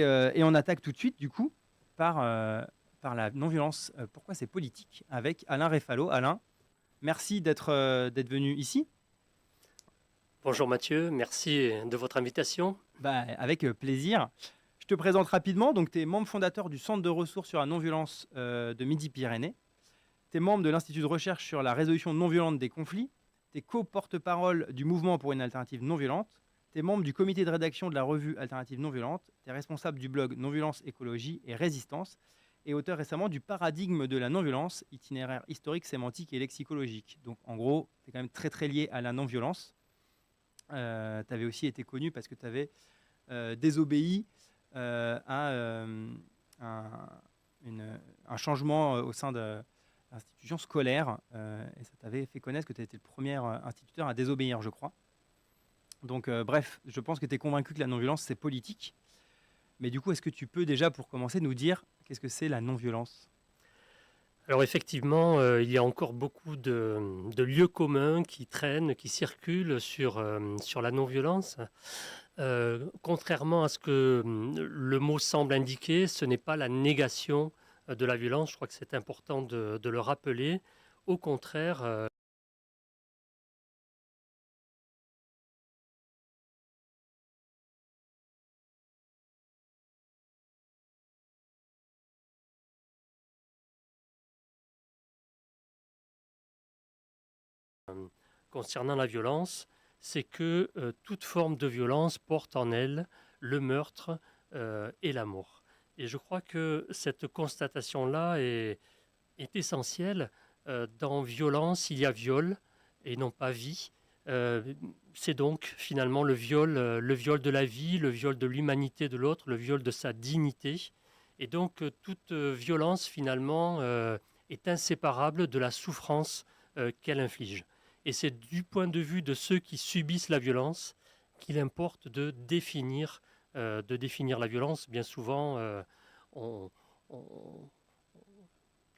Et on attaque tout de suite, du coup, par la non-violence. Pourquoi c'est politique? Avec Alain Réfalo. Alain, merci d'être venu ici. Bonjour Mathieu, merci de votre invitation. Bah, avec plaisir. Je te présente rapidement. Donc, tu es membre fondateur du Centre de ressources sur la non-violence de Midi-Pyrénées. Tu es membre de l'Institut de recherche sur la résolution non violente des conflits. Tu es co-porte-parole du mouvement pour une alternative non violente. Tu es membre du comité de rédaction de la revue Alternative non violente. Tu es responsable du blog Non-violence, écologie et résistance. Et auteur récemment du paradigme de la non-violence, itinéraire historique, sémantique et lexicologique. Donc en gros, tu es quand même très très lié à la non-violence. Tu avais aussi été connu parce que tu avais désobéi à un changement au sein de l'institution scolaire. Et ça t'avait fait connaître que tu étais le premier instituteur à désobéir, je crois. Donc bref, je pense que tu es convaincu que la non-violence, c'est politique. Mais du coup, est-ce que tu peux déjà, pour commencer, nous dire qu'est-ce que c'est la non-violence? Alors effectivement, il y a encore beaucoup de lieux communs qui traînent, qui circulent sur la non-violence. Contrairement à ce que le mot semble indiquer, ce n'est pas la négation de la violence. Je crois que c'est important de le rappeler. Au contraire, concernant la violence, c'est que toute forme de violence porte en elle le meurtre et la mort. Et je crois que cette constatation-là est essentielle. Dans violence, il y a viol et non pas vie. Euh, c'est donc finalement le viol de la vie, le viol de l'humanité de l'autre, le viol de sa dignité. Et donc toute violence finalement est inséparable de la souffrance qu'elle inflige. Et c'est du point de vue de ceux qui subissent la violence qu'il importe de définir la violence. Bien souvent, on, on,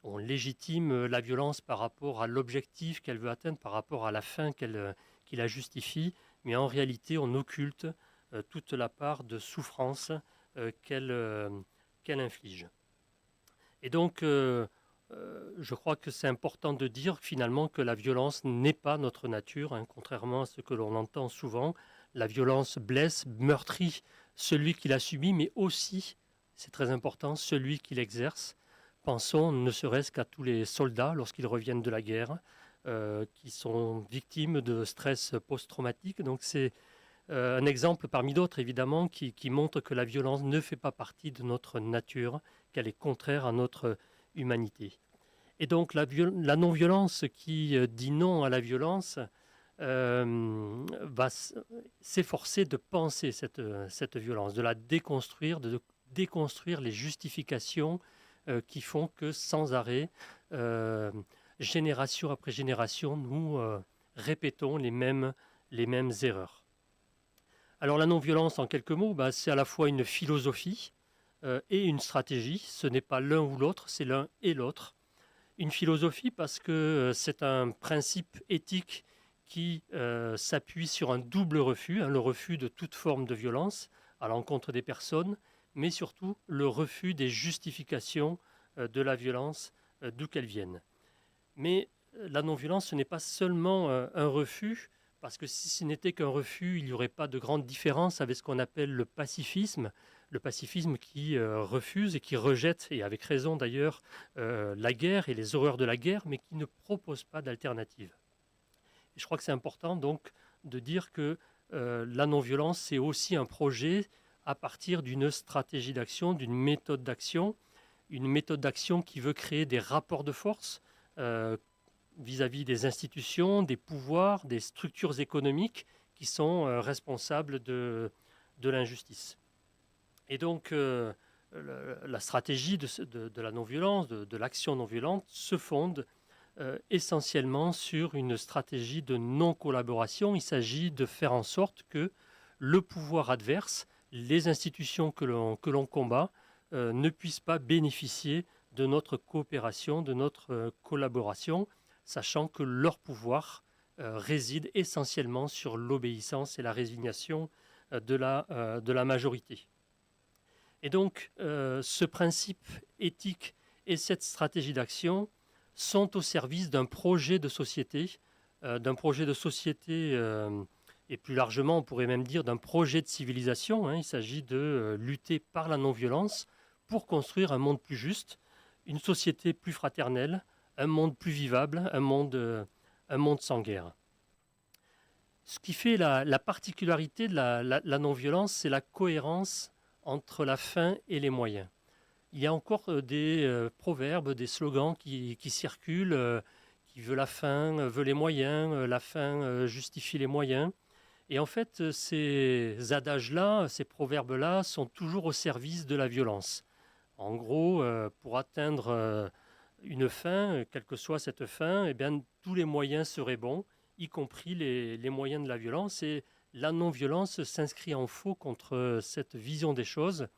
on légitime la violence par rapport à l'objectif qu'elle veut atteindre, par rapport à la fin qui la justifie, mais en réalité, on occulte toute la part de souffrance qu'elle inflige. Et donc, je crois que c'est important de dire finalement que la violence n'est pas notre nature, hein, contrairement à ce que l'on entend souvent. La violence blesse, meurtrit celui qui l'a subie, mais aussi, c'est très important, celui qui l'exerce. Pensons ne serait-ce qu'à tous les soldats lorsqu'ils reviennent de la guerre, qui sont victimes de stress post-traumatique. Donc c'est un exemple parmi d'autres, évidemment, qui montre que la violence ne fait pas partie de notre nature, qu'elle est contraire à notre humanité. Et donc la non-violence qui dit non à la violence va s'efforcer de penser cette violence, de la déconstruire, de déconstruire les justifications qui font que sans arrêt, génération après génération, nous répétons les mêmes erreurs. Alors la non-violence, en quelques mots, c'est à la fois une philosophie et une stratégie. Ce n'est pas l'un ou l'autre, c'est l'un et l'autre. Une philosophie parce que c'est un principe éthique qui s'appuie sur un double refus, hein, le refus de toute forme de violence à l'encontre des personnes, mais surtout le refus des justifications de la violence d'où qu'elle vienne. Mais la non-violence, ce n'est pas seulement un refus, parce que si ce n'était qu'un refus, il n'y aurait pas de grande différence avec ce qu'on appelle le pacifisme qui refuse et qui rejette, et avec raison d'ailleurs, la guerre et les horreurs de la guerre, mais qui ne propose pas d'alternative. Et je crois que c'est important donc de dire que la non-violence, c'est aussi un projet à partir d'une stratégie d'action, d'une méthode d'action, une méthode d'action qui veut créer des rapports de force euh, vis-à-vis des institutions, des pouvoirs, des structures économiques qui sont responsables de l'injustice. Et donc, la stratégie de la non-violence, de l'action non-violente, se fonde essentiellement sur une stratégie de non-collaboration. Il s'agit de faire en sorte que le pouvoir adverse, les institutions que l'on combat, ne puissent pas bénéficier de notre coopération, de notre collaboration, sachant que leur pouvoir réside essentiellement sur l'obéissance et la résignation de la majorité. Et donc, ce principe éthique et cette stratégie d'action sont au service d'un projet de société, et plus largement, on pourrait même dire d'un projet de civilisation, hein. Il s'agit de lutter par la non-violence pour construire un monde plus juste, une société plus fraternelle, un monde plus vivable, un monde sans guerre. Ce qui fait la particularité de la non-violence, c'est la cohérence entre la fin et les moyens. Il y a encore des proverbes, des slogans qui circulent, qui veut la fin, veut les moyens, la fin justifie les moyens. Et en fait, ces adages-là, ces proverbes-là sont toujours au service de la violence. En gros, pour atteindre une fin, quelle que soit cette fin, eh bien, tous les moyens seraient bons, y compris les moyens de la violence. Et la non-violence s'inscrit en faux contre cette vision des choses,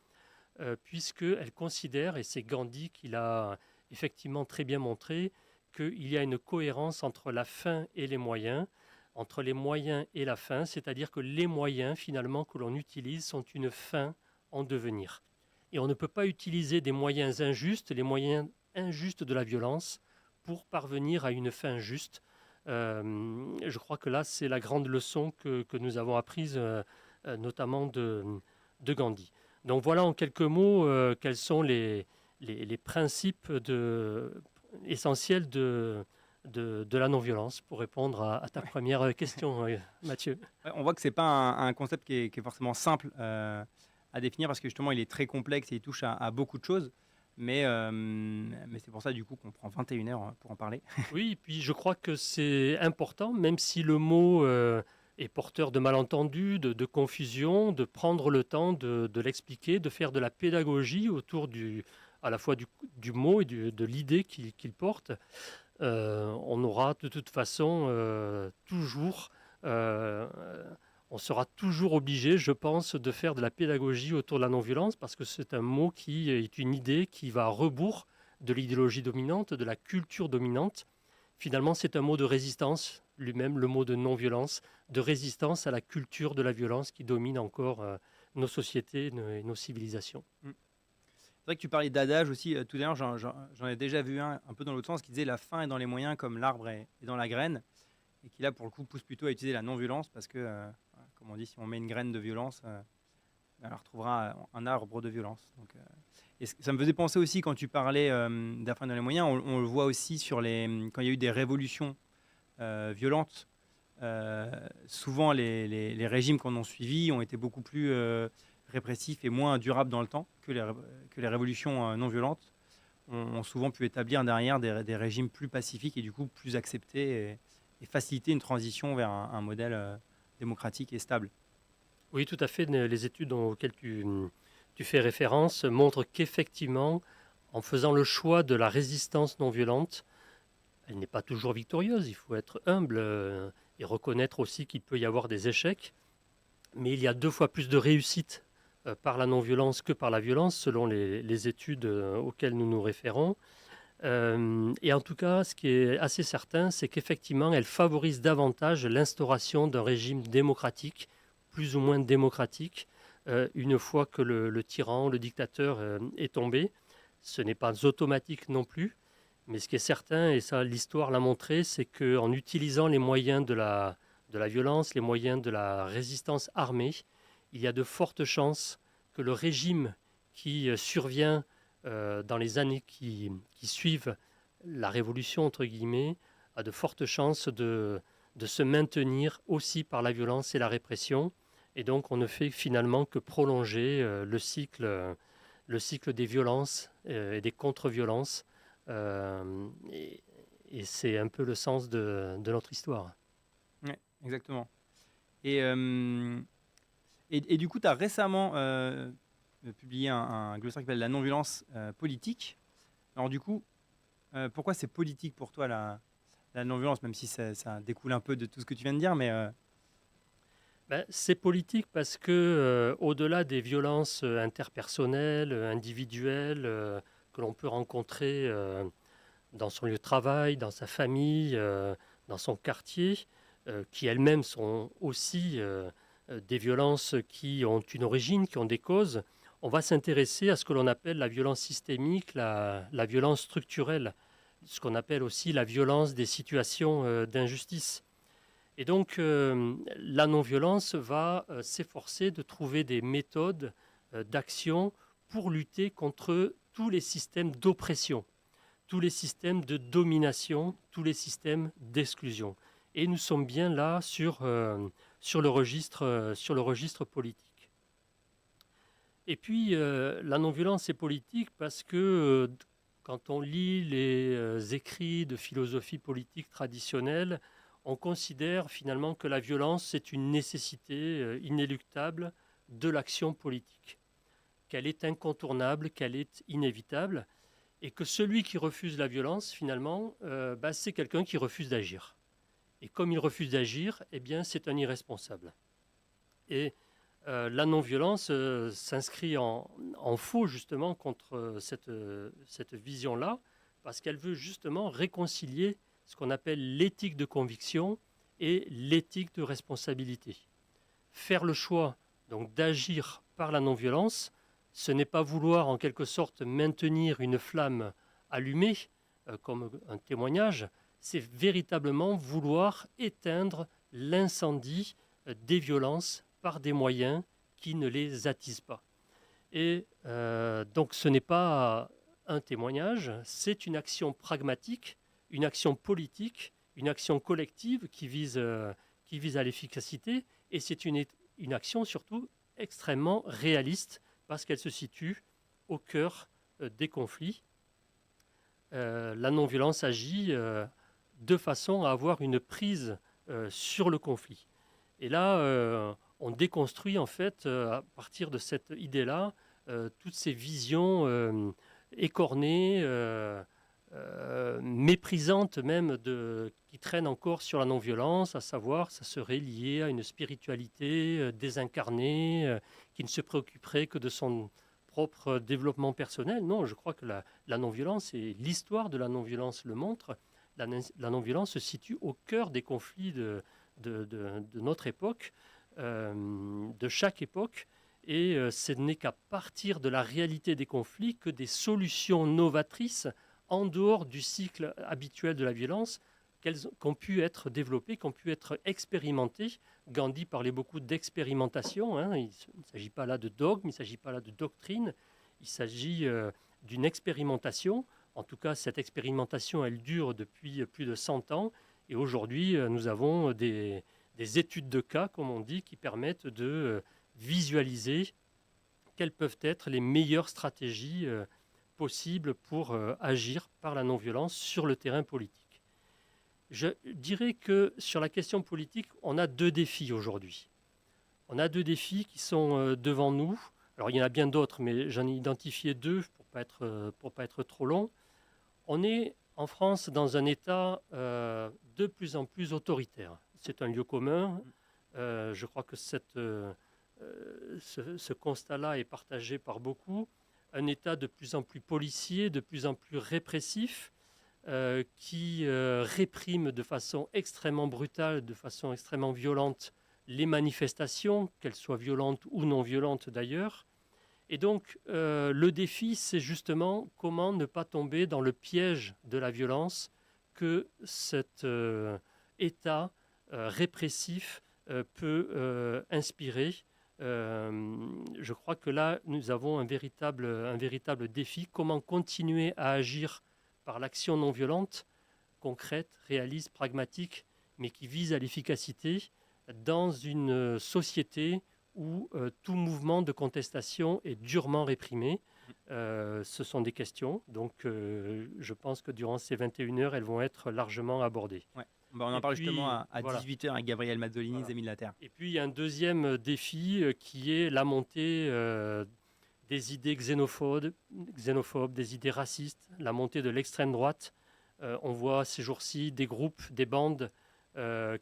puisqu'elle considère, et c'est Gandhi qui l'a effectivement très bien montré, qu'il y a une cohérence entre la fin et les moyens, entre les moyens et la fin, c'est-à-dire que les moyens finalement que l'on utilise sont une fin en devenir. Et on ne peut pas utiliser des moyens injustes, les moyens injustes de la violence, pour parvenir à une fin juste. Je crois que là, c'est la grande leçon que nous avons apprise, notamment de Gandhi. Donc voilà en quelques mots quels sont les principes essentiels de la non-violence pour répondre à ta première question, Mathieu. Ouais, on voit que ce n'est pas un concept qui est forcément simple à définir parce que justement il est très complexe et il touche à beaucoup de choses. Mais c'est pour ça du coup qu'on prend 21 heures pour en parler. Oui, et puis je crois que c'est important, même si le mot est porteur de malentendus, de confusion, de prendre le temps de l'expliquer, de faire de la pédagogie autour à la fois du mot et de l'idée qu'il porte. On aura de toute façon toujours, on sera toujours obligé, je pense, de faire de la pédagogie autour de la non-violence parce que c'est un mot qui est une idée qui va à rebours de l'idéologie dominante, de la culture dominante. Finalement, c'est un mot de résistance, lui-même le mot de non-violence, de résistance à la culture de la violence qui domine encore nos sociétés et nos civilisations. C'est vrai que tu parlais d'adage aussi tout à l'heure, j'en ai déjà vu un peu dans l'autre sens qui disait la fin est dans les moyens comme l'arbre est dans la graine et qui là pour le coup pousse plutôt à utiliser la non-violence parce que, comme on dit, si on met une graine de violence, on retrouvera un arbre de violence. Donc, et ça me faisait penser aussi quand tu parlais de la fin dans les moyens, on le voit aussi quand il y a eu des révolutions violentes. Souvent les régimes qu'on a suivis ont été beaucoup plus répressifs et moins durables dans le temps que les révolutions non violentes ont souvent pu établir derrière des régimes plus pacifiques et du coup plus acceptés et faciliter une transition vers un modèle démocratique et stable. Oui, tout à fait. Les études auxquelles tu fais référence montrent qu'effectivement, en faisant le choix de la résistance non violente, elle n'est pas toujours victorieuse. Il faut être humble et reconnaître aussi qu'il peut y avoir des échecs. Mais il y a 2 fois plus de réussite par la non-violence que par la violence, selon les études auxquelles nous nous référons. Et en tout cas, ce qui est assez certain, c'est qu'effectivement, elle favorise davantage l'instauration d'un régime démocratique, plus ou moins démocratique, une fois que le tyran, le dictateur est tombé. Ce n'est pas automatique non plus, mais ce qui est certain, et ça l'histoire l'a montré, c'est qu'en utilisant les moyens de la violence, les moyens de la résistance armée, il y a de fortes chances que le régime qui survient dans les années qui suivent la révolution, entre guillemets, a de fortes chances de se maintenir aussi par la violence et la répression. Et donc, on ne fait finalement que prolonger le cycle des violences et des contre-violences. Et c'est un peu le sens de notre histoire. Oui, exactement. Et du coup, tu as récemment publié un glossaire qui s'appelle La non-violence politique. Alors du coup, pourquoi c'est politique pour toi la non-violence, même si ça découle un peu de tout ce que tu viens de dire, mais c'est politique parce que au-delà des violences interpersonnelles, individuelles, que l'on peut rencontrer dans son lieu de travail, dans sa famille, dans son quartier, qui elles-mêmes sont aussi des violences qui ont une origine, qui ont des causes, on va s'intéresser à ce que l'on appelle la violence systémique, la violence structurelle, ce qu'on appelle aussi la violence des situations d'injustice. Et donc, la non-violence va s'efforcer de trouver des méthodes d'action pour lutter contre tous les systèmes d'oppression, tous les systèmes de domination, tous les systèmes d'exclusion. Et nous sommes bien là sur le registre politique. Et puis, la non-violence est politique parce que quand on lit les écrits de philosophie politique traditionnelle, on considère finalement que la violence, c'est une nécessité inéluctable de l'action politique, qu'elle est incontournable, qu'elle est inévitable, et que celui qui refuse la violence, finalement, c'est quelqu'un qui refuse d'agir. Et comme il refuse d'agir, eh bien, c'est un irresponsable. Et la non-violence s'inscrit en faux, justement, contre cette vision-là, parce qu'elle veut justement réconcilier ce qu'on appelle l'éthique de conviction et l'éthique de responsabilité. Faire le choix donc d'agir par la non-violence, ce n'est pas vouloir en quelque sorte maintenir une flamme allumée comme un témoignage, c'est véritablement vouloir éteindre l'incendie des violences par des moyens qui ne les attisent pas. Et donc ce n'est pas un témoignage, c'est une action pragmatique, une action politique, une action collective qui vise à l'efficacité, et c'est une action surtout extrêmement réaliste parce qu'elle se situe au cœur des conflits. La non-violence agit de façon à avoir une prise sur le conflit. Et là, on déconstruit en fait, à partir de cette idée-là, toutes ces visions écornées, méprisantes même, qui traînent encore sur la non-violence, à savoir ça serait lié à une spiritualité désincarnée, qui ne se préoccuperait que de son propre développement personnel. Non, je crois que la non-violence, et l'histoire de la non-violence le montre, la non-violence se situe au cœur des conflits de notre époque, de chaque époque, et ce n'est qu'à partir de la réalité des conflits que des solutions novatrices, en dehors du cycle habituel de la violence, qu'ont pu être développées, qu'ont pu être expérimentées. Gandhi parlait beaucoup d'expérimentation, hein. Il ne s'agit pas là de dogme, il ne s'agit pas là de doctrine, il s'agit d'une expérimentation. En tout cas, cette expérimentation, elle dure depuis plus de 100 ans. Et aujourd'hui, nous avons des études de cas, comme on dit, qui permettent de visualiser quelles peuvent être les meilleures stratégies possibles pour agir par la non-violence sur le terrain politique. Je dirais que sur la question politique, on a deux défis aujourd'hui. On a deux défis qui sont devant nous. Alors, il y en a bien d'autres, mais j'en ai identifié deux pour pas être trop long. On est en France dans un État de plus en plus autoritaire. C'est un lieu commun. Je crois que ce constat-là est partagé par beaucoup. Un État de plus en plus policier, de plus en plus répressif, qui réprime de façon extrêmement brutale, de façon extrêmement violente, les manifestations, qu'elles soient violentes ou non violentes d'ailleurs. Et donc, le défi, c'est justement comment ne pas tomber dans le piège de la violence que cet État répressif peut inspirer. Je crois que là, nous avons un véritable défi. Comment continuer à agir par l'action non violente, concrète, réaliste, pragmatique, mais qui vise à l'efficacité dans une société où tout mouvement de contestation est durement réprimé. Ce sont des questions, donc je pense que durant ces 21 heures, elles vont être largement abordées. Ouais. On en parle justement à 18h avec Gabriel Mazzolini, voilà. Amis de la Terre. Et puis il y a un deuxième défi qui est la montée des idées xénophobes, des idées racistes, la montée de l'extrême droite. On voit ces jours-ci des groupes, des bandes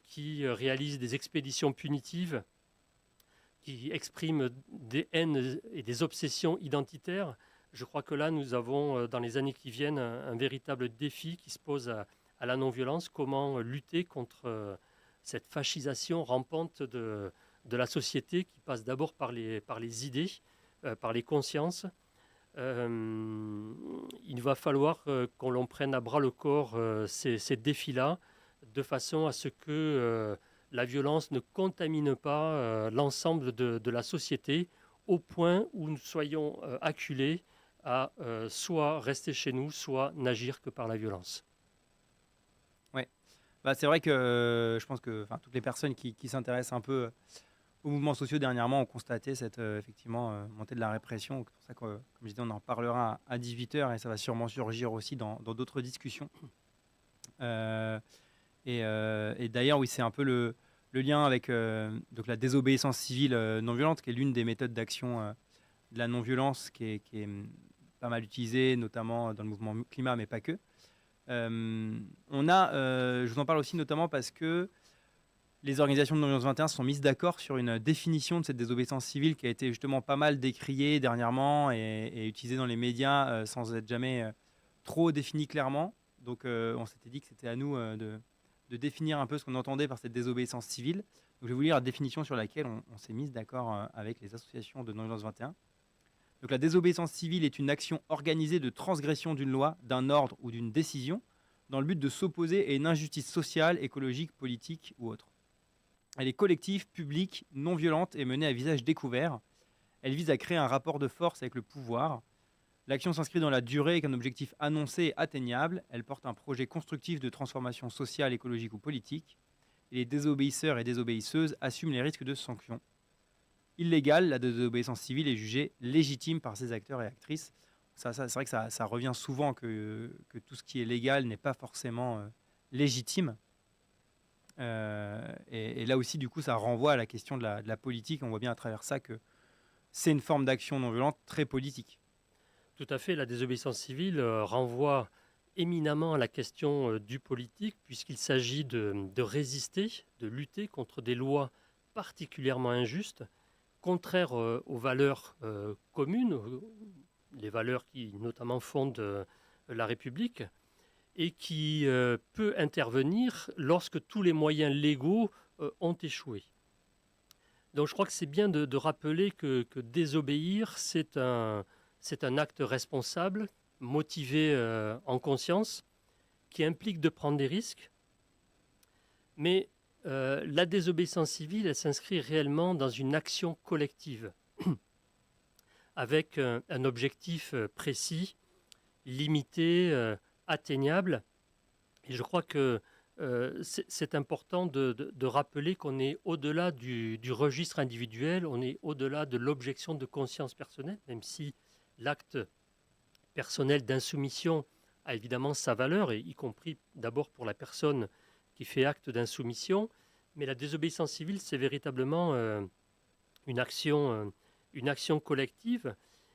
qui réalisent des expéditions punitives, qui expriment des haines et des obsessions identitaires. Je crois que là, nous avons, dans les années qui viennent, un véritable défi qui se pose à la non-violence. Comment lutter contre cette fascisation rampante de la société qui passe d'abord par les idées, par les consciences, il va falloir qu'on l'on prenne à bras le corps ces défis-là, de façon à ce que la violence ne contamine pas l'ensemble de la société, au point où nous soyons acculés à soit rester chez nous, soit n'agir que par la violence. Ouais. Bah, c'est vrai que je pense que toutes les personnes qui s'intéressent un peu aux mouvements sociaux dernièrement ont constaté cette effectivement montée de la répression. C'est pour ça que, comme je disais, on en reparlera à 18h et ça va sûrement surgir aussi dans d'autres discussions. Euh, et d'ailleurs, oui, c'est un peu le lien avec donc la désobéissance civile non violente, qui est l'une des méthodes d'action de la non-violence qui est pas mal utilisée, notamment dans le mouvement climat, mais pas que. Je vous en parle aussi notamment parce que les organisations de non-violence 21 se sont mises d'accord sur une définition de cette désobéissance civile qui a été justement pas mal décriée dernièrement et utilisée dans les médias sans être jamais trop définie clairement. Donc on s'était dit que c'était à nous de définir un peu ce qu'on entendait par cette désobéissance civile. Donc je vais vous lire la définition sur laquelle on s'est mis d'accord avec les associations de non-violence 21. Donc la désobéissance civile est une action organisée de transgression d'une loi, d'un ordre ou d'une décision dans le but de s'opposer à une injustice sociale, écologique, politique ou autre. Elle est collective, publique, non violente et menée à visage découvert. Elle vise à créer un rapport de force avec le pouvoir. L'action s'inscrit dans la durée avec un objectif annoncé et atteignable. Elle porte un projet constructif de transformation sociale, écologique ou politique. Et les désobéisseurs et désobéisseuses assument les risques de sanctions. Illégale, la désobéissance civile est jugée légitime par ses acteurs et actrices. C'est vrai que ça revient souvent que tout ce qui est légal n'est pas forcément légitime. Et là aussi, du coup, ça renvoie à la question de la politique. On voit bien à travers ça que c'est une forme d'action non violente très politique. Tout à fait, la désobéissance civile renvoie éminemment à la question du politique, puisqu'il s'agit de résister, de lutter contre des lois particulièrement injustes, contraires aux valeurs communes, les valeurs qui notamment fondent la République, et qui peut intervenir lorsque tous les moyens légaux ont échoué. Donc je crois que c'est bien de rappeler que désobéir, c'est un acte responsable, motivé en conscience, qui implique de prendre des risques. Mais la désobéissance civile, elle s'inscrit réellement dans une action collective, avec un objectif précis, limité, atteignable. Et je crois que c'est important de rappeler qu'on est au-delà du registre individuel, on est au-delà de l'objection de conscience personnelle, même si l'acte personnel d'insoumission a évidemment sa valeur, et y compris d'abord pour la personne qui fait acte d'insoumission. Mais la désobéissance civile, c'est véritablement une action collective.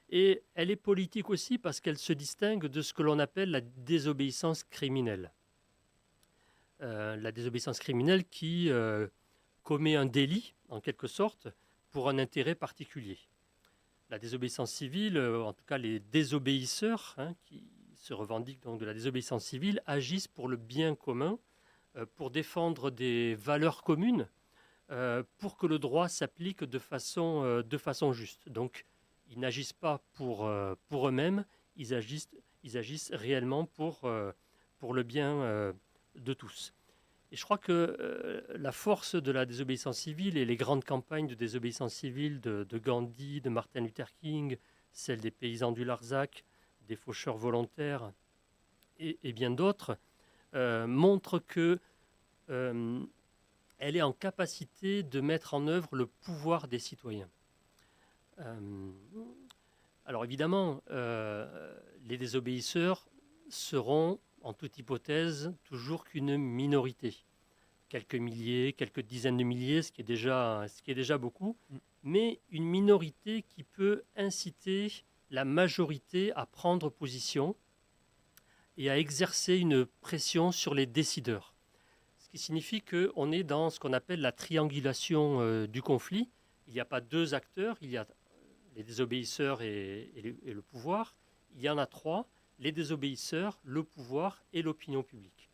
Et elle est politique aussi parce qu'elle se distingue de ce que l'on appelle la désobéissance criminelle. La désobéissance criminelle qui commet un délit, en quelque sorte, pour un intérêt particulier. La désobéissance civile, en tout cas les désobéisseurs, qui se revendiquent donc de la désobéissance civile, agissent pour le bien commun, pour défendre des valeurs communes, pour que le droit s'applique de façon juste. Donc, ils n'agissent pas pour eux-mêmes, ils agissent réellement pour le bien de tous. Et je crois que la force de la désobéissance civile et les grandes campagnes de désobéissance civile de Gandhi, de Martin Luther King, celles des paysans du Larzac, des faucheurs volontaires et bien d'autres, montrent que elle est en capacité de mettre en œuvre le pouvoir des citoyens. Alors évidemment, les désobéisseurs seront, en toute hypothèse, toujours qu'une minorité. Quelques milliers, quelques dizaines de milliers, ce qui est déjà beaucoup, mais une minorité qui peut inciter la majorité à prendre position et à exercer une pression sur les décideurs. Ce qui signifie qu'on est dans ce qu'on appelle la triangulation du conflit. Il n'y a pas deux acteurs, il y a les désobéisseurs et le pouvoir. Il y en a trois, les désobéisseurs, le pouvoir et l'opinion publique.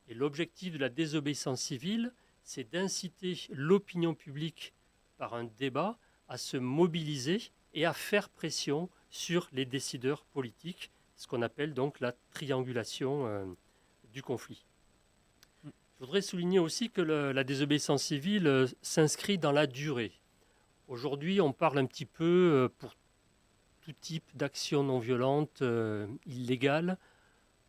Et l'objectif de la désobéissance civile, c'est d'inciter l'opinion publique par un débat à se mobiliser et à faire pression sur les décideurs politiques, ce qu'on appelle donc la triangulation du conflit. Je voudrais souligner aussi que la désobéissance civile s'inscrit dans la durée. Aujourd'hui, on parle un petit peu, pour tout type d'action non violente illégale,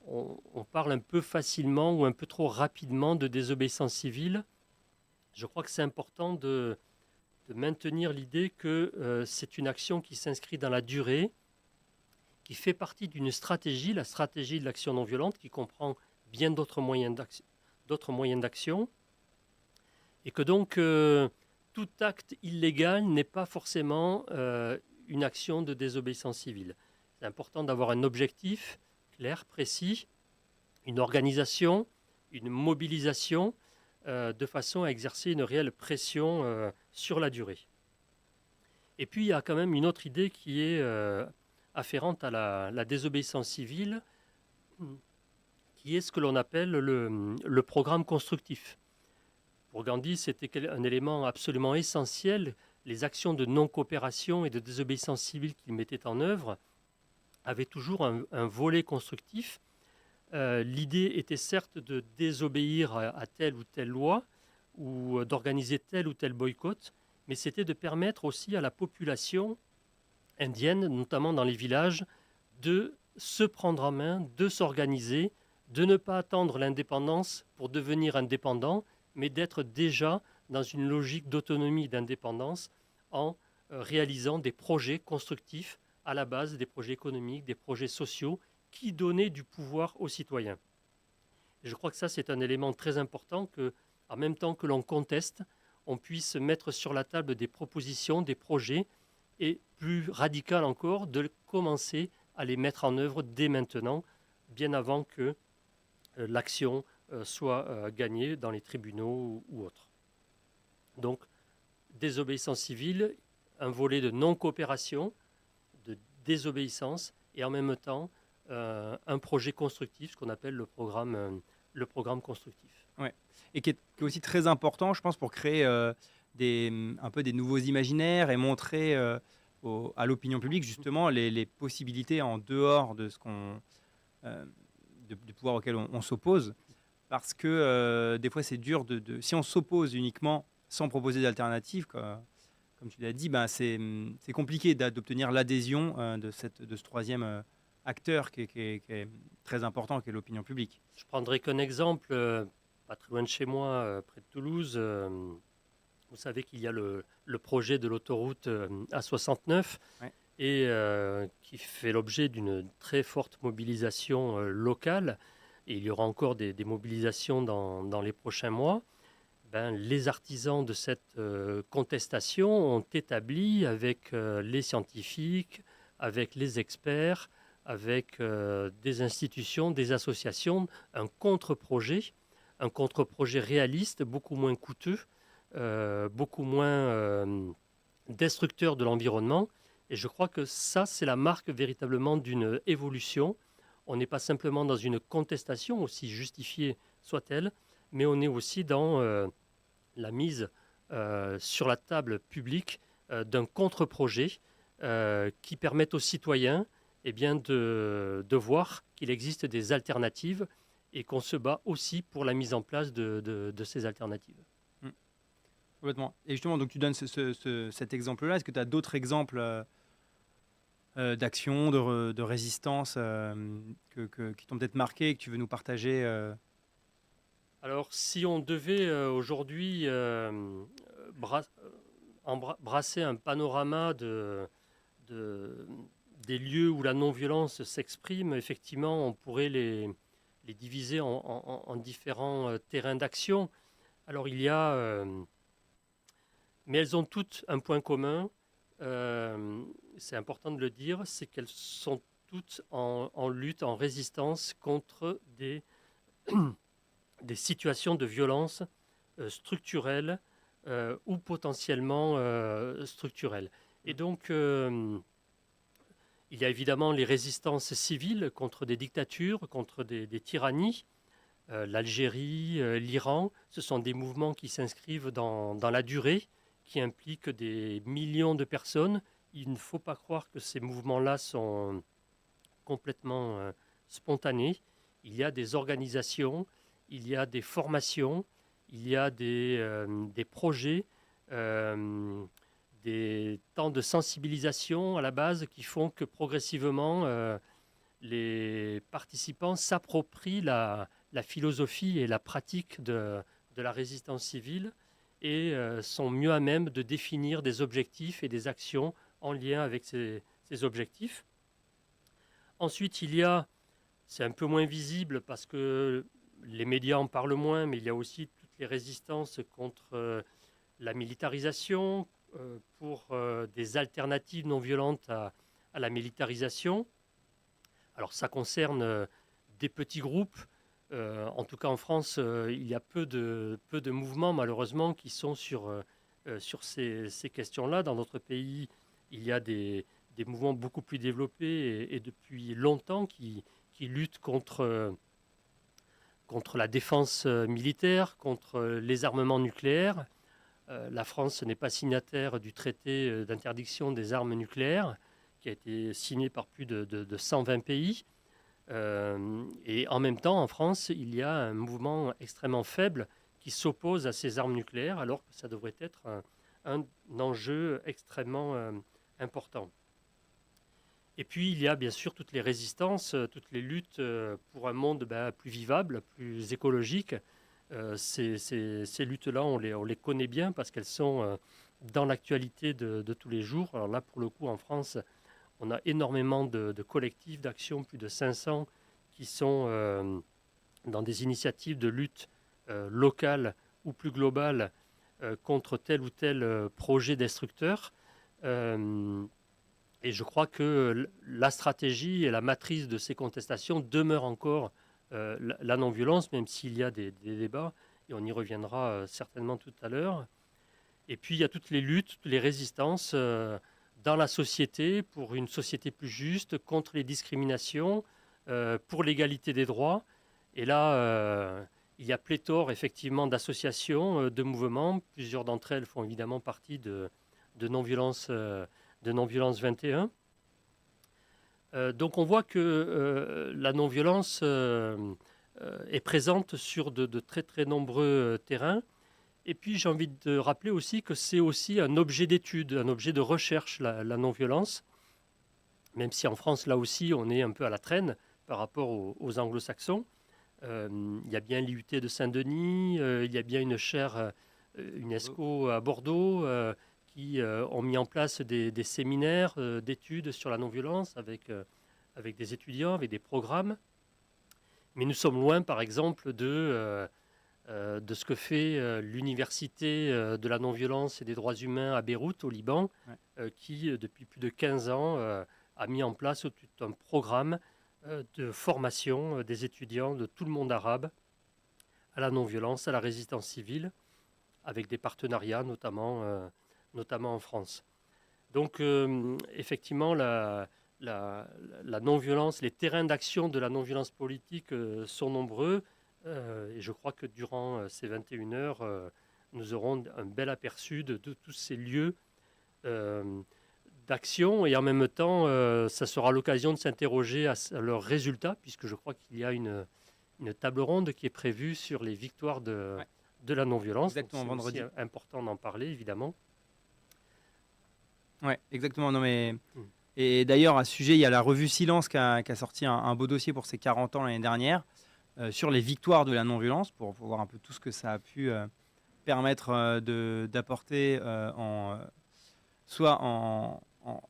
on parle un peu facilement ou un peu trop rapidement de désobéissance civile. Je crois que c'est important de maintenir l'idée que c'est une action qui s'inscrit dans la durée, qui fait partie d'une stratégie, la stratégie de l'action non violente, qui comprend bien d'autres moyens d'action, et que donc tout acte illégal n'est pas forcément une action de désobéissance civile. C'est important d'avoir un objectif clair, précis, une organisation, une mobilisation, de façon à exercer une réelle pression sur la durée. Et puis il y a quand même une autre idée qui est afférente à la désobéissance civile, qui est ce que l'on appelle le programme constructif. Pour Gandhi, c'était un élément absolument essentiel. Les actions de non-coopération et de désobéissance civile qu'il mettait en œuvre avaient toujours un volet constructif. L'idée était certes de désobéir à telle ou telle loi ou d'organiser tel ou tel boycott, mais c'était de permettre aussi à la population indienne, notamment dans les villages, de se prendre en main, de s'organiser, de ne pas attendre l'indépendance pour devenir indépendant, mais d'être déjà dans une logique d'autonomie et d'indépendance en réalisant des projets constructifs à la base, des projets économiques, des projets sociaux qui donnaient du pouvoir aux citoyens. Et je crois que ça, c'est un élément très important que, en même temps que l'on conteste, on puisse mettre sur la table des propositions, des projets, et plus radical encore, de commencer à les mettre en œuvre dès maintenant, bien avant que l'action soit gagnée dans les tribunaux ou autres. Donc, désobéissance civile, un volet de non-coopération, de désobéissance, et en même temps, un projet constructif, ce qu'on appelle le programme constructif. Ouais. Et qui est aussi très important, je pense, pour créer un peu des nouveaux imaginaires et montrer à l'opinion publique justement les possibilités en dehors de ce du pouvoir auquel on s'oppose. Parce que des fois, c'est dur si on s'oppose uniquement sans proposer d'alternative, comme tu l'as dit, ben c'est compliqué d'obtenir l'adhésion de ce troisième acteur qui est très important, qui est l'opinion publique. Je prendrai qu'un exemple, pas très loin de chez moi, près de Toulouse. Vous savez qu'il y a le projet de l'autoroute A69, Ouais. et qui fait l'objet d'une très forte mobilisation locale. Et il y aura encore des mobilisations dans les prochains mois. Les artisans de cette contestation ont établi avec les scientifiques, avec les experts, avec des institutions, des associations, un contre-projet réaliste, beaucoup moins coûteux, beaucoup moins destructeur de l'environnement. Et je crois que ça, c'est la marque véritablement d'une évolution. On n'est pas simplement dans une contestation, aussi justifiée soit-elle, mais on est aussi dans la mise sur la table publique d'un contre-projet qui permette aux citoyens de voir qu'il existe des alternatives et qu'on se bat aussi pour la mise en place de ces alternatives. Complètement. Et justement, donc tu donnes cet exemple-là. Est-ce que tu as d'autres exemples d'actions, de résistance qui t'ont peut-être marqué et que tu veux nous partager Alors, si on devait aujourd'hui brasser un panorama des lieux où la non-violence s'exprime, effectivement, on pourrait les diviser en différents terrains d'action. Alors, il y a... mais elles ont toutes un point commun, c'est important de le dire, c'est qu'elles sont toutes en lutte, en résistance contre des situations de violence structurelles ou potentiellement structurelles. Et donc, il y a évidemment les résistances civiles contre des dictatures, contre des tyrannies. L'Algérie, l'Iran, ce sont des mouvements qui s'inscrivent dans la durée, qui impliquent des millions de personnes il ne faut pas croire que ces mouvements-là sont complètement spontanés. Il y a des organisations, il y a des formations, il y a des projets, des temps de sensibilisation à la base qui font que progressivement les participants s'approprient la philosophie et la pratique de la résistance civile et sont mieux à même de définir des objectifs et des actions en lien avec ces objectifs. Ensuite, c'est un peu moins visible parce que les médias en parlent moins, mais il y a aussi toutes les résistances contre la militarisation, pour des alternatives non violentes à la militarisation. Alors ça concerne des petits groupes. En tout cas en France, il y a peu de mouvements malheureusement qui sont sur ces questions-là. Dans notre pays, il y a des mouvements beaucoup plus développés et depuis longtemps qui luttent contre la défense militaire, contre les armements nucléaires. La France n'est pas signataire du traité d'interdiction des armes nucléaires, qui a été signé par plus de 120 pays. Et en même temps, en France, il y a un mouvement extrêmement faible qui s'oppose à ces armes nucléaires, alors que ça devrait être un enjeu extrêmement important. Et puis, il y a bien sûr toutes les résistances, toutes les luttes pour un monde plus vivable, plus écologique. Ces luttes-là, on les connaît bien parce qu'elles sont dans l'actualité de tous les jours. Alors là, pour le coup, en France, on a énormément de collectifs, d'actions, plus de 500, qui sont dans des initiatives de lutte locale ou plus globale contre tel ou tel projet destructeur. Et je crois que la stratégie et la matrice de ces contestations demeure encore la non-violence, même s'il y a des débats, et on y reviendra certainement tout à l'heure. Et puis il y a toutes les luttes, toutes les résistances dans la société, pour une société plus juste, contre les discriminations, pour l'égalité des droits. Et là, il y a pléthore effectivement d'associations, de mouvements. Plusieurs d'entre elles font évidemment partie de non-violence 21. Donc on voit que la non-violence est présente sur de très très nombreux terrains. Et puis j'ai envie de rappeler aussi que c'est aussi un objet d'étude, un objet de recherche, la non-violence, même si en France, là aussi, on est un peu à la traîne par rapport aux anglo-saxons. Il y a bien l'IUT de Saint-Denis, il y a bien une chaire UNESCO à Bordeaux qui ont mis en place des séminaires d'études sur la non-violence avec des étudiants, avec des programmes. Mais nous sommes loin, par exemple, de ce que fait l'Université de la non-violence et des droits humains à Beyrouth, au Liban, qui, depuis plus de 15 ans, a mis en place tout un programme de formation des étudiants de tout le monde arabe à la non-violence, à la résistance civile, avec des partenariats, notamment en France. Donc, effectivement, la non-violence, les terrains d'action de la non-violence politique sont nombreux. Et je crois que durant ces 21 heures, nous aurons un bel aperçu de tous ces lieux d'action. Et en même temps, ça sera l'occasion de s'interroger à leurs résultats, puisque je crois qu'il y a une table ronde qui est prévue sur les victoires de la non-violence. Exactement, vendredi. C'est important d'en parler, évidemment. Oui, exactement. Non, mais... Et d'ailleurs, à ce sujet, il y a la revue Silence qui a sorti un beau dossier pour ses 40 ans l'année dernière sur les victoires de la non-violence, pour voir un peu tout ce que ça a pu permettre d'apporter, soit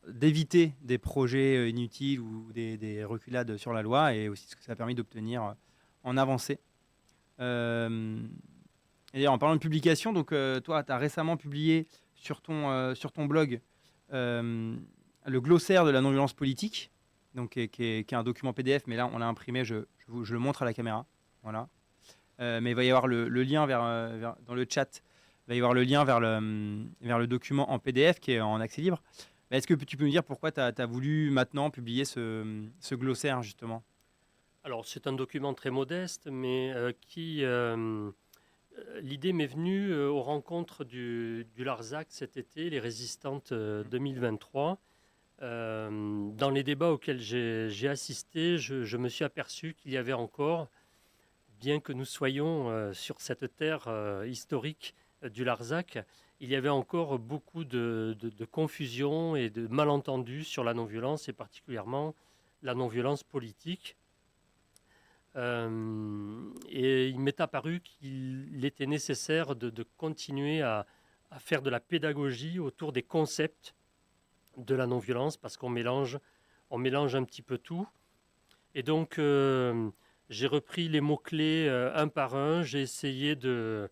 d'éviter des projets inutiles ou des reculades sur la loi, et aussi ce que ça a permis d'obtenir en avancée. Et d'ailleurs, en parlant de publication, donc, toi, tu as récemment publié sur ton blog le glossaire de la non-violence politique, donc, qui est un document PDF, mais là on l'a imprimé, je le montre à la caméra. Voilà. Mais il va y avoir le lien dans le chat, il va y avoir le lien vers le document en PDF qui est en accès libre. Est-ce que tu peux me dire pourquoi tu as voulu maintenant publier ce glossaire, justement? Alors, c'est un document très modeste, mais l'idée m'est venue aux rencontres du Larzac cet été, les résistantes 2023. Dans les débats auxquels j'ai assisté, je me suis aperçu qu'il y avait encore, bien que nous soyons sur cette terre historique du Larzac, il y avait encore beaucoup de confusion et de malentendus sur la non-violence, et particulièrement la non-violence politique. Et il m'est apparu qu'il était nécessaire de continuer à faire de la pédagogie autour des concepts de la non-violence, parce qu'on mélange un petit peu tout. Et donc, j'ai repris les mots-clés un par un, j'ai essayé de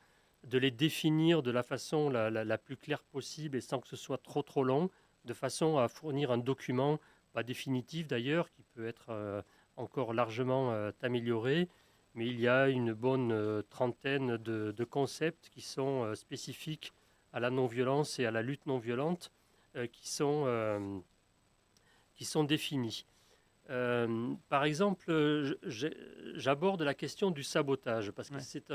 les définir de la façon la plus claire possible et sans que ce soit trop long, de façon à fournir un document, pas définitif d'ailleurs, qui peut être encore largement amélioré, mais il y a une bonne trentaine de concepts qui sont spécifiques à la non-violence et à la lutte non-violente, qui sont définis. Par exemple, j'aborde la question du sabotage, parce que c'est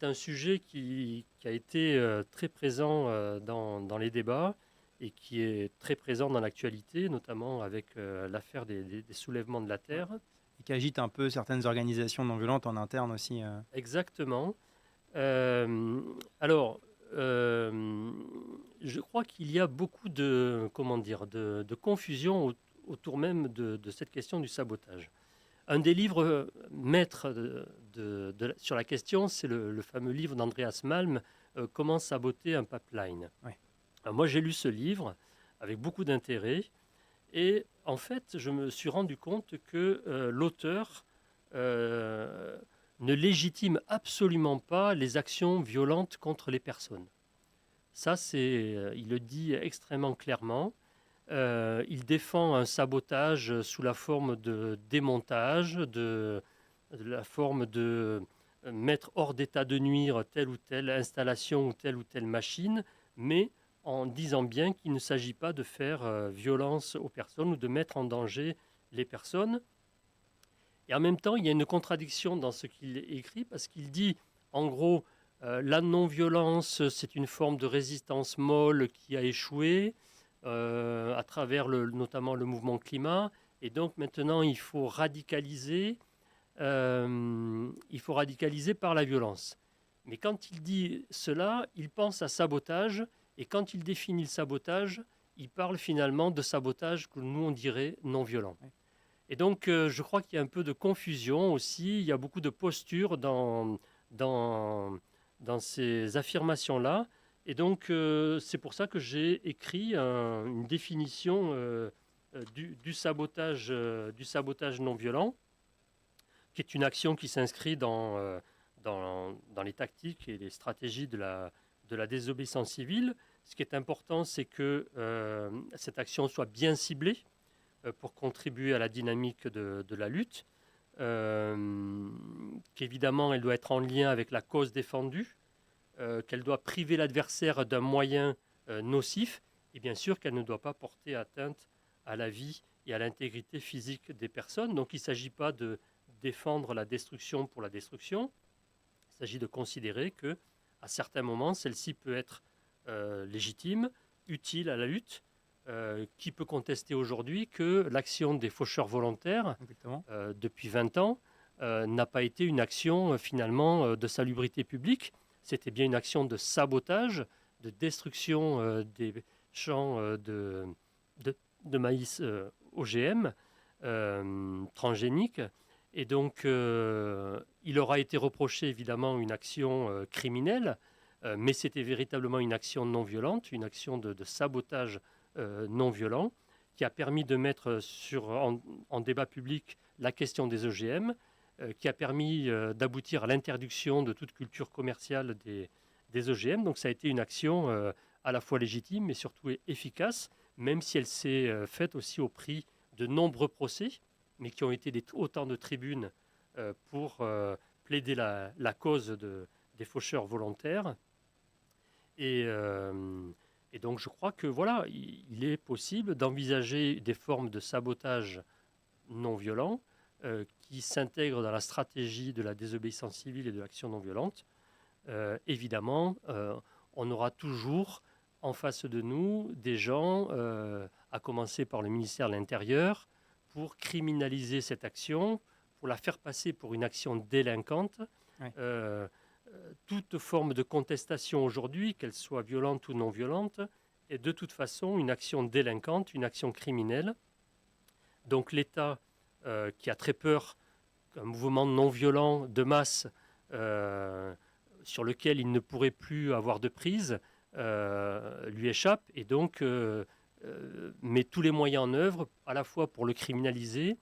un sujet qui a été très présent dans les débats et qui est très présent dans l'actualité, notamment avec l'affaire des soulèvements de la Terre. Et qui agite un peu certaines organisations non violentes en interne aussi. Exactement. Alors, je crois qu'il y a beaucoup de confusion autour même de cette question du sabotage. Un des livres maîtres sur la question, c'est le fameux livre d'Andreas Malm, Comment saboter un pipeline. Ouais. Alors moi, j'ai lu ce livre avec beaucoup d'intérêt, et en fait, je me suis rendu compte que l'auteur ne légitime absolument pas les actions violentes contre les personnes. Ça, il le dit extrêmement clairement. Il défend un sabotage sous la forme de démontage, de la forme de mettre hors d'état de nuire telle ou telle installation ou telle machine, mais en disant bien qu'il ne s'agit pas de faire violence aux personnes ou de mettre en danger les personnes. Et en même temps, il y a une contradiction dans ce qu'il écrit, parce qu'il dit, en gros, la non-violence, c'est une forme de résistance molle qui a échoué à travers notamment le mouvement climat. Et donc maintenant, il faut radicaliser par la violence. Mais quand il dit cela, il pense à sabotage. Et quand il définit le sabotage, il parle finalement de sabotage que nous, on dirait non-violent. Et donc, je crois qu'il y a un peu de confusion aussi. Il y a beaucoup de postures dans ces affirmations-là. Et donc, c'est pour ça que j'ai écrit une définition du sabotage non violent, qui est une action qui s'inscrit dans les tactiques et les stratégies de la désobéissance civile. Ce qui est important, c'est que cette action soit bien ciblée pour contribuer à la dynamique de la lutte, qu'évidemment, elle doit être en lien avec la cause défendue, qu'elle doit priver l'adversaire d'un moyen nocif, et bien sûr qu'elle ne doit pas porter atteinte à la vie et à l'intégrité physique des personnes. Donc il ne s'agit pas de défendre la destruction pour la destruction, il s'agit de considérer que à certains moments, celle-ci peut être légitime, utile à la lutte. Qui peut contester aujourd'hui que l'action des faucheurs volontaires, depuis 20 ans, n'a pas été une action finalement de salubrité publique. C'était bien une action de sabotage, de destruction des champs de maïs OGM, transgéniques. Et donc, il aura été reproché évidemment une action criminelle, mais c'était véritablement une action non violente, une action de sabotage non violent, qui a permis de mettre en débat public la question des OGM, qui a permis d'aboutir à l'interdiction de toute culture commerciale des OGM. Donc ça a été une action à la fois légitime, mais surtout efficace, même si elle s'est faite aussi au prix de nombreux procès, mais qui ont été autant de tribunes pour plaider la cause des faucheurs volontaires. Et donc je crois que voilà, il est possible d'envisager des formes de sabotage non violent qui s'intègrent dans la stratégie de la désobéissance civile et de l'action non violente. Évidemment, on aura toujours en face de nous des gens à commencer par le ministère de l'Intérieur, pour criminaliser cette action, pour la faire passer pour une action délinquante. Ouais. Toute forme de contestation aujourd'hui, qu'elle soit violente ou non violente, est de toute façon une action délinquante, une action criminelle. Donc l'État, qui a très peur qu'un mouvement non violent de masse sur lequel il ne pourrait plus avoir de prise, lui échappe et donc met tous les moyens en œuvre, à la fois pour le criminaliser,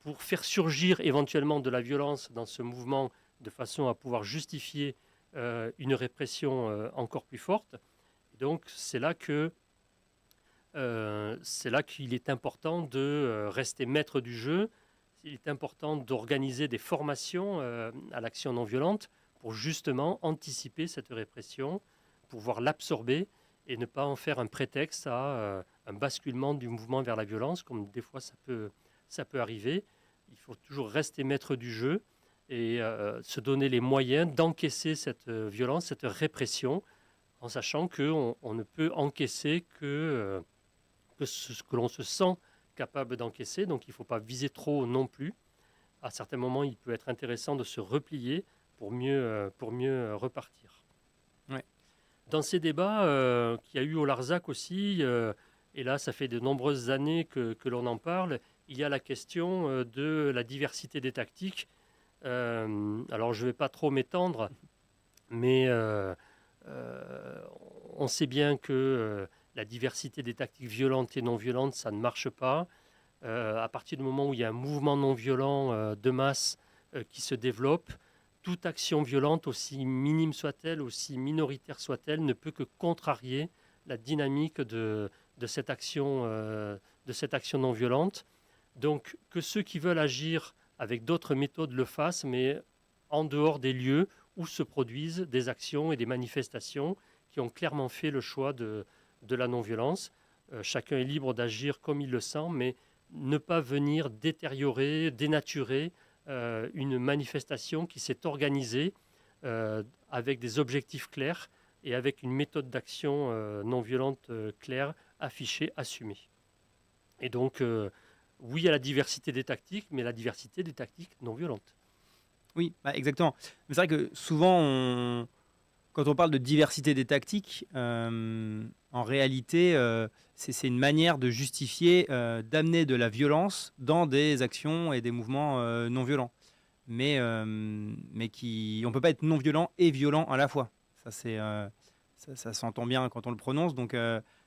pour faire surgir éventuellement de la violence dans ce mouvement de façon à pouvoir justifier une répression encore plus forte. Et donc c'est là qu'il est important de rester maître du jeu. Il est important d'organiser des formations à l'action non violente pour justement anticiper cette répression, pouvoir l'absorber et ne pas en faire un prétexte à un basculement du mouvement vers la violence, comme des fois ça peut arriver. Il faut toujours rester maître du jeu et se donner les moyens d'encaisser cette violence, cette répression, en sachant qu'on ne peut encaisser que ce que l'on se sent capable d'encaisser. Donc il ne faut pas viser trop non plus. À certains moments, il peut être intéressant de se replier pour mieux repartir. Ouais. Dans ces débats qu'il y a eu au Larzac aussi, et là ça fait de nombreuses années que l'on en parle, il y a la question de la diversité des tactiques. Alors je ne vais pas trop m'étendre, mais on sait bien que la diversité des tactiques violentes et non violentes, ça ne marche pas. À partir du moment où il y a un mouvement non violent de masse qui se développe, toute action violente, aussi minime soit-elle, aussi minoritaire soit-elle, ne peut que contrarier la dynamique de cette action non violente. Donc que ceux qui veulent agir avec d'autres méthodes le fassent, mais en dehors des lieux où se produisent des actions et des manifestations qui ont clairement fait le choix de la non-violence. Chacun est libre d'agir comme il le sent, mais ne pas venir détériorer, dénaturer une manifestation qui s'est organisée avec des objectifs clairs et avec une méthode d'action non violente claire, affichée, assumée. Et donc, oui à la diversité des tactiques, mais la diversité des tactiques non violentes. Oui, exactement. Mais c'est vrai que souvent, quand on parle de diversité des tactiques, en réalité, c'est une manière de justifier, d'amener de la violence dans des actions et des mouvements non violents. Mais on ne peut pas être non violent et violent à la fois. Ça s'entend bien quand on le prononce. Donc,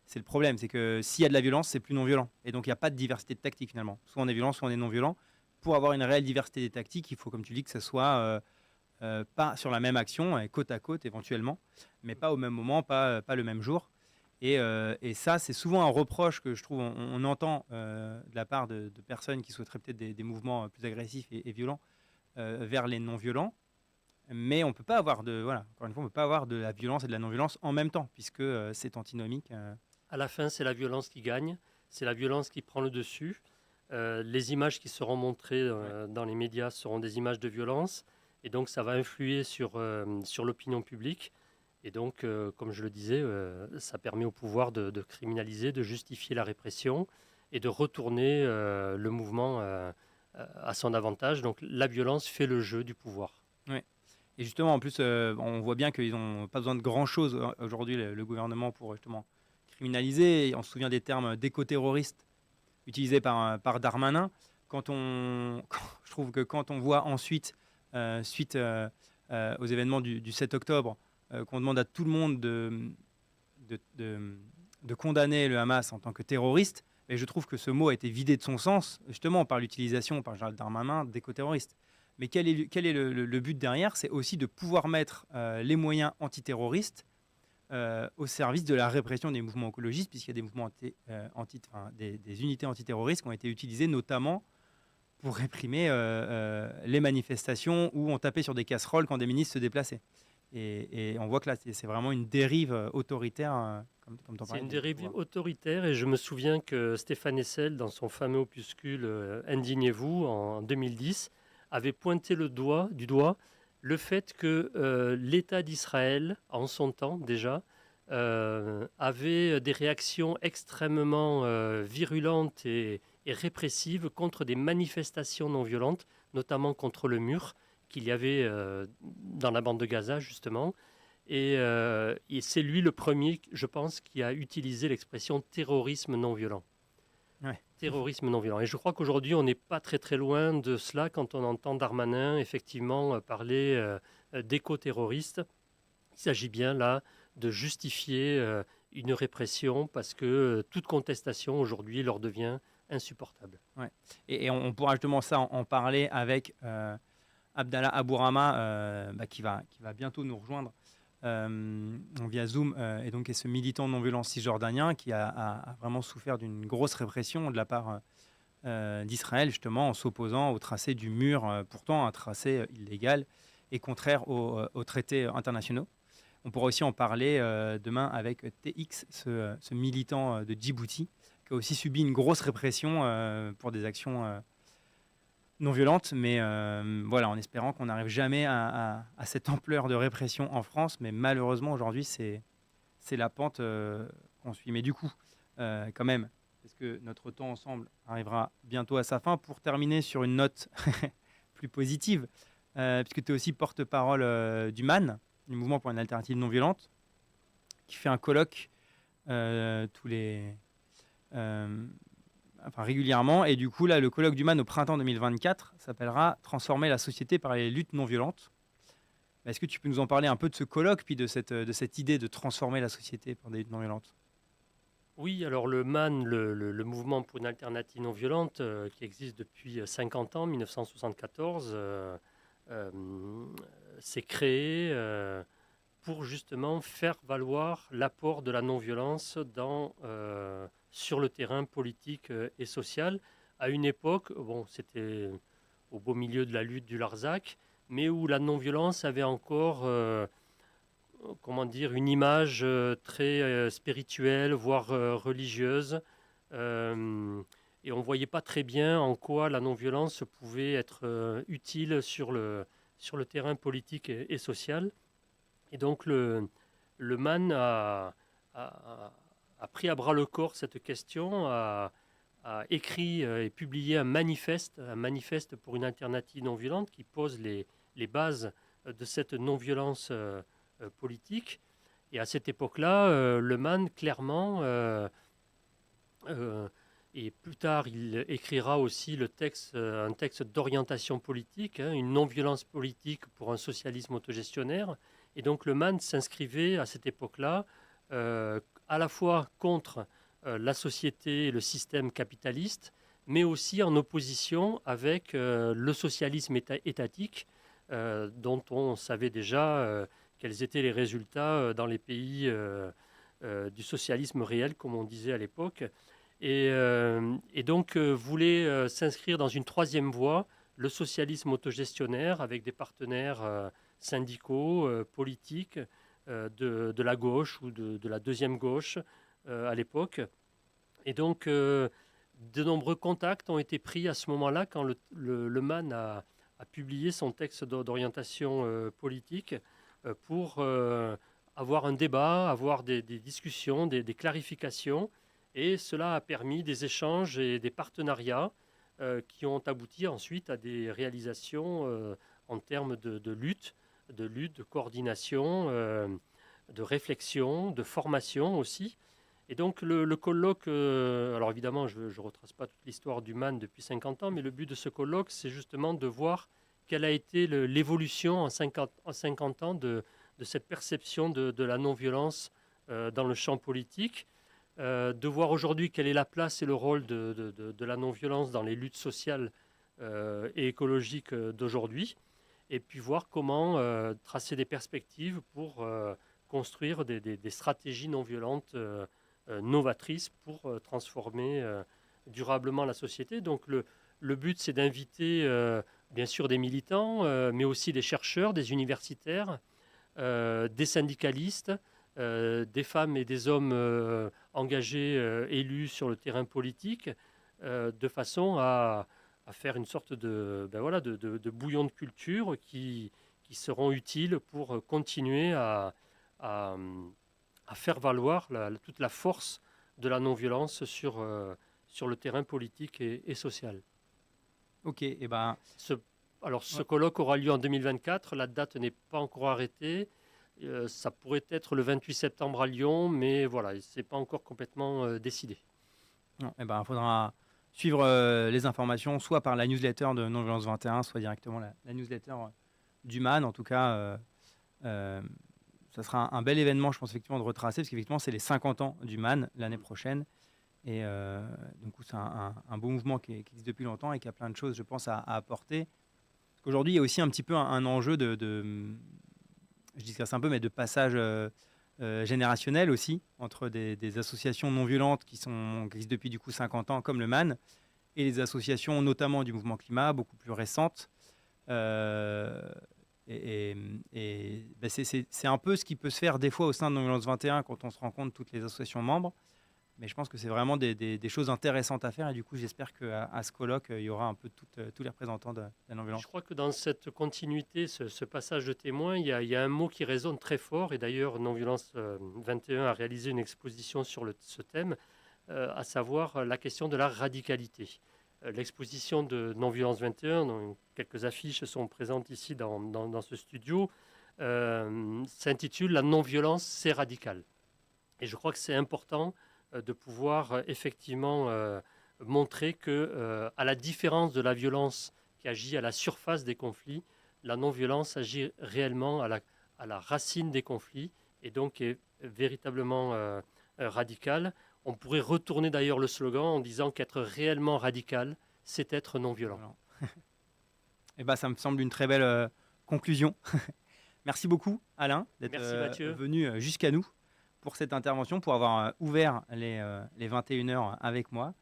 c'est le problème. C'est que s'il y a de la violence, c'est plus non violent. Et donc, il n'y a pas de diversité de tactiques finalement. Soit on est violent, soit on est non violent. Pour avoir une réelle diversité des tactiques, il faut, comme tu dis, que ce soit pas sur la même action, côte à côte éventuellement, mais pas au même moment, pas le même jour. Et ça, c'est souvent un reproche que je trouve on entend de la part de personnes qui souhaiteraient peut-être des mouvements plus agressifs et violents vers les non-violents. Mais on peut pas avoir encore une fois, on peut pas avoir de la violence et de la non-violence en même temps, puisque c'est antinomique. À la fin, c'est la violence qui gagne, c'est la violence qui prend le dessus. Les images qui seront montrées dans les médias seront des images de violence, et donc ça va influer sur l'opinion publique. Et donc, comme je le disais, ça permet au pouvoir de criminaliser, de justifier la répression et de retourner le mouvement à son avantage. Donc la violence fait le jeu du pouvoir. Ouais. Et justement, en plus, on voit bien qu'ils n'ont pas besoin de grand-chose aujourd'hui, le gouvernement, pour justement criminaliser. Et on se souvient des termes d'éco-terroristes utilisés par Darmanin. Je trouve que quand on voit ensuite, suite aux événements du 7 octobre, qu'on demande à tout le monde de condamner le Hamas en tant que terroriste, et je trouve que ce mot a été vidé de son sens, justement par l'utilisation par Gérald Darmanin d'éco-terroristes. Mais quel est le but derrière? C'est aussi de pouvoir mettre les moyens antiterroristes au service de la répression des mouvements écologistes, puisqu'il y a des mouvements des unités antiterroristes qui ont été utilisées notamment pour réprimer les manifestations où on tapait sur des casseroles quand des ministres se déplaçaient. Et on voit que là, c'est vraiment une dérive autoritaire, comme tu en parlais. C'est une dérive autoritaire, et je me souviens que Stéphane Hessel, dans son fameux opuscule Indignez-vous, en 2010, avait pointé du doigt le fait que l'État d'Israël, en son temps déjà, avaient des réactions extrêmement virulentes et répressives contre des manifestations non violentes, notamment contre le mur qu'il y avait dans la bande de Gaza, justement. Et c'est lui le premier, je pense, qui a utilisé l'expression terrorisme non violent. Ouais. Terrorisme non violent. Et je crois qu'aujourd'hui, on n'est pas très très loin de cela quand on entend Darmanin effectivement parler d'éco-terroristes. Il s'agit bien là de justifier une répression parce que toute contestation aujourd'hui leur devient insupportable. Ouais. Et on pourra justement ça en parler avec Abdallah Abourama, qui va bientôt nous rejoindre via Zoom, et donc est ce militant non-violent cisjordanien qui a vraiment souffert d'une grosse répression de la part d'Israël, justement, en s'opposant au tracé du mur, pourtant un tracé illégal et contraire aux traités internationaux. On pourra aussi en parler demain avec TX, ce militant de Djibouti, qui a aussi subi une grosse répression pour des actions non violentes, mais voilà, en espérant qu'on n'arrive jamais à cette ampleur de répression en France. Mais malheureusement, aujourd'hui, c'est la pente qu'on suit. Mais du coup, quand même, est-ce que notre temps ensemble arrivera bientôt à sa fin pour terminer sur une note plus positive, puisque tu es aussi porte-parole du MAN, du Mouvement pour une alternative non violente, qui fait un colloque régulièrement. Et du coup, là, le colloque du MAN au printemps 2024 s'appellera « Transformer la société par les luttes non violentes ». Est-ce que tu peux nous en parler un peu de ce colloque, puis de cette idée de transformer la société par des luttes non violentes ? Oui, alors le MAN, le Mouvement pour une alternative non violente, qui existe depuis 50 ans, 1974, s'est créé pour justement faire valoir l'apport de la non-violence sur le terrain politique et social. À une époque, c'était au beau milieu de la lutte du Larzac, mais où la non-violence avait encore une image très spirituelle, voire religieuse. Et on ne voyait pas très bien en quoi la non-violence pouvait être utile sur le terrain politique et social. Et donc le MAN a pris à bras le corps cette question, a écrit et publié un manifeste pour une alternative non violente qui pose les bases de cette non-violence politique. Et à cette époque-là, le MAN, clairement, et plus tard, il écrira aussi un texte d'orientation politique, une non-violence politique pour un socialisme autogestionnaire. Et donc le MAN s'inscrivait à cette époque-là à la fois contre la société et le système capitaliste, mais aussi en opposition avec le socialisme étatique, dont on savait déjà quels étaient les résultats dans les pays du socialisme réel, comme on disait à l'époque. Et donc voulait s'inscrire dans une troisième voie, le socialisme autogestionnaire, avec des partenaires syndicaux, politiques, de la gauche ou de la deuxième gauche à l'époque. Et donc, de nombreux contacts ont été pris à ce moment-là quand le MAN a publié son texte d'orientation politique pour avoir un débat, avoir des discussions, des clarifications. Et cela a permis des échanges et des partenariats qui ont abouti ensuite à des réalisations en termes de lutte, de coordination, de réflexion, de formation aussi. Et donc le colloque, alors évidemment je ne retrace pas toute l'histoire du MAN depuis 50 ans, mais le but de ce colloque, c'est justement de voir quelle a été l'évolution en 50 ans de cette perception de la non-violence dans le champ politique, de voir aujourd'hui quelle est la place et le rôle de la non-violence dans les luttes sociales et écologiques d'aujourd'hui, et puis voir comment tracer des perspectives pour construire des stratégies non violentes novatrices pour transformer durablement la société. Donc le but, c'est d'inviter bien sûr des militants, mais aussi des chercheurs, des universitaires, des syndicalistes, des femmes et des hommes engagés, élus sur le terrain politique, de façon à faire une sorte de bouillon de culture qui seront utiles pour continuer à à faire valoir toute la force de la non-violence sur le terrain politique et social. Ok, et ben, Ce, ce ouais. colloque aura lieu en 2024, la date n'est pas encore arrêtée. Ça pourrait être le 28 septembre à Lyon, mais voilà, ce n'est pas encore complètement décidé. Non, eh ben, faudra suivre les informations, soit par la newsletter de Non-Violence 21, soit directement la newsletter du MAN. En tout cas, euh, ça sera un bel événement, je pense, effectivement, de retracer, parce qu'effectivement, c'est les 50 ans du MAN l'année prochaine. Et du coup, c'est un beau mouvement qui existe depuis longtemps et qui a plein de choses, je pense, à apporter. Parce qu'aujourd'hui, il y a aussi un petit peu un enjeu je dis ça un peu, mais de passage générationnel aussi, entre des associations non violentes qui existent depuis du coup 50 ans, comme le MAN, et les associations notamment du mouvement climat, beaucoup plus récentes. Euh, c'est un peu ce qui peut se faire des fois au sein de Non-Violence 21 quand on se rend compte toutes les associations membres. Mais je pense que c'est vraiment des choses intéressantes à faire. Et du coup, j'espère qu'à ce colloque, il y aura un peu tous les représentants de la non-violence. Je crois que dans cette continuité, ce passage de témoin, il y a un mot qui résonne très fort, et d'ailleurs Non-Violence 21 a réalisé une exposition sur ce thème, à savoir la question de la radicalité. L'exposition de Non-Violence 21, dont quelques affiches sont présentes ici dans ce studio, s'intitule « La non-violence, c'est radical ». Et je crois que c'est important de pouvoir effectivement montrer que, à la différence de la violence qui agit à la surface des conflits, la non-violence agit réellement à la racine des conflits et donc est véritablement radicale. On pourrait retourner d'ailleurs le slogan en disant qu'être réellement radical, c'est être non-violent. Voilà. Et bah, ça me semble une très belle conclusion. Merci beaucoup, Alain, d'être venu jusqu'à nous pour cette intervention, pour avoir ouvert les 21 heures avec moi.